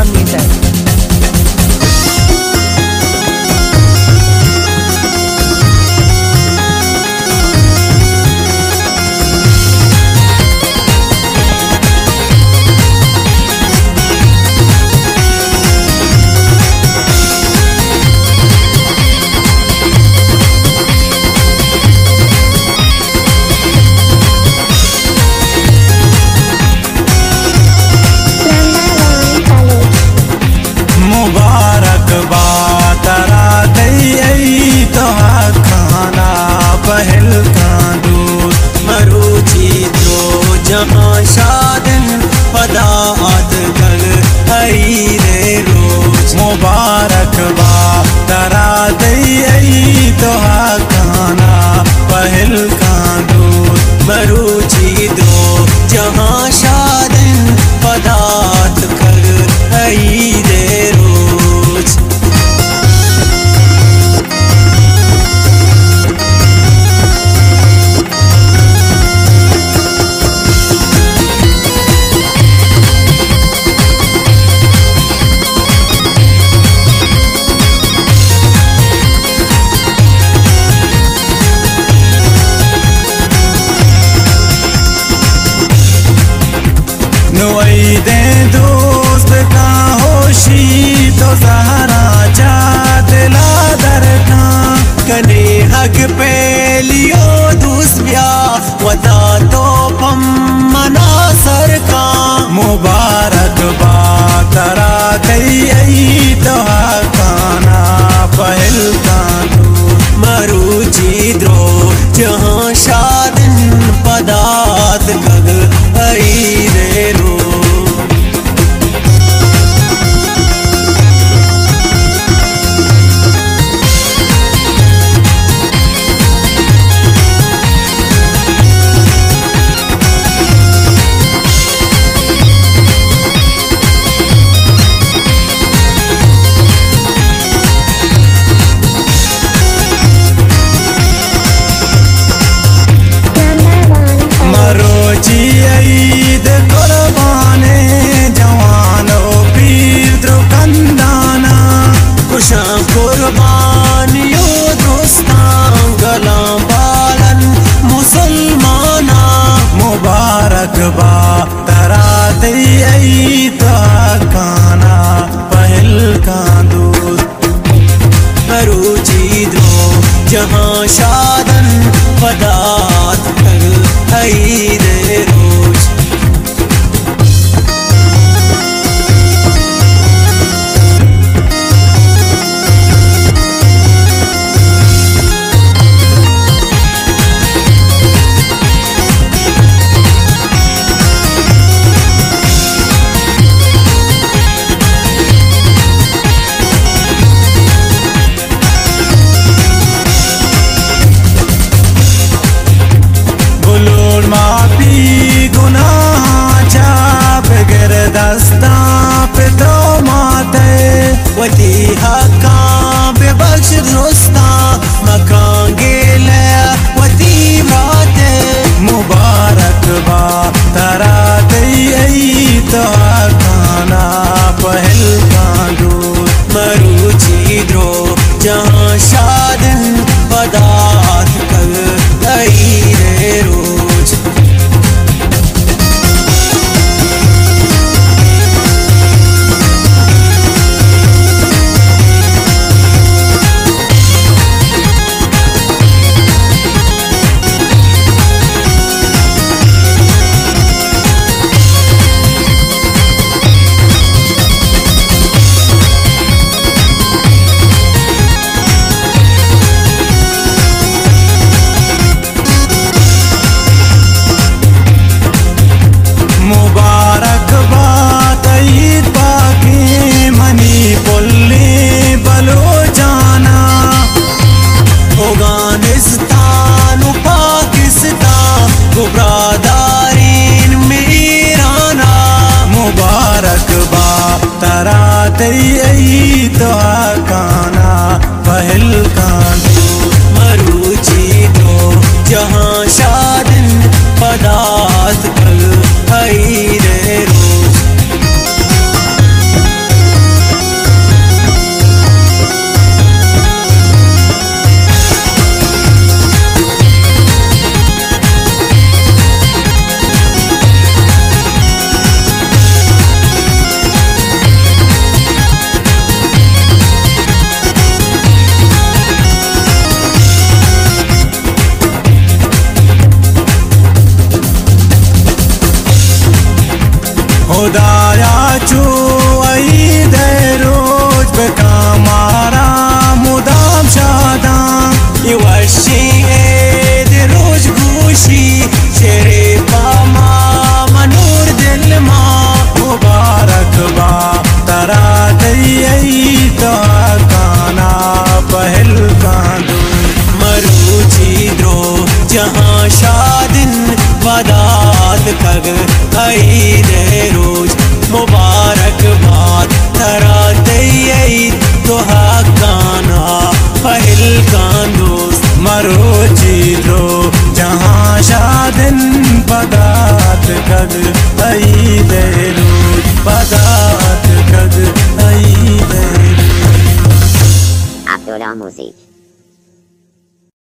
Music. पहल का दूत मरुची जो जहाँ शादन पदात गल हई रे रोज मुबारक बा तरा दई तो खाना पहल का दूत मरुची दो जहाँ शादन पदात गल हई रे रोज दे दोस्त का होशी तो सहारा चादला दरका कने हक पे लियो दूसरिया वता तो पम मना सर का मुबारक बा तरा गई तो खाना पहल का मरुची द्रो जहाँ शादन पदात गग आई रे रो ईद कुर्बाने जवानो पीर दुकानदाना खुशा कुर्बानियो दोस्तां गला बालन मुसलमाना मुबारक बा तरा दई तो खाना पहल का दूत मरुची दो जहाँ शादन पदात हई रे रोज माफी गुनाह चाप गिर दस्ता पे तो माते वती हका बेबख्श दोस्ता मकान गेले वती राते मुबारक बा तरा दई तो खाना पहल का दूत मरुची द्रो जहाँ शादन पदात कल गई रे रोज मुबारक बात ईद पाके मनी पुल्ली बलो जाना अफगानिस्तान पाकिस्तान गुब्रादारीन मीराना मुबारक बा तरा दई तो खाना पहल का मरुची दो जहाँ शादन पदात कल हई रे रोज कद ऐलेरू पदात कद ऐलेरू Abdullah Musik.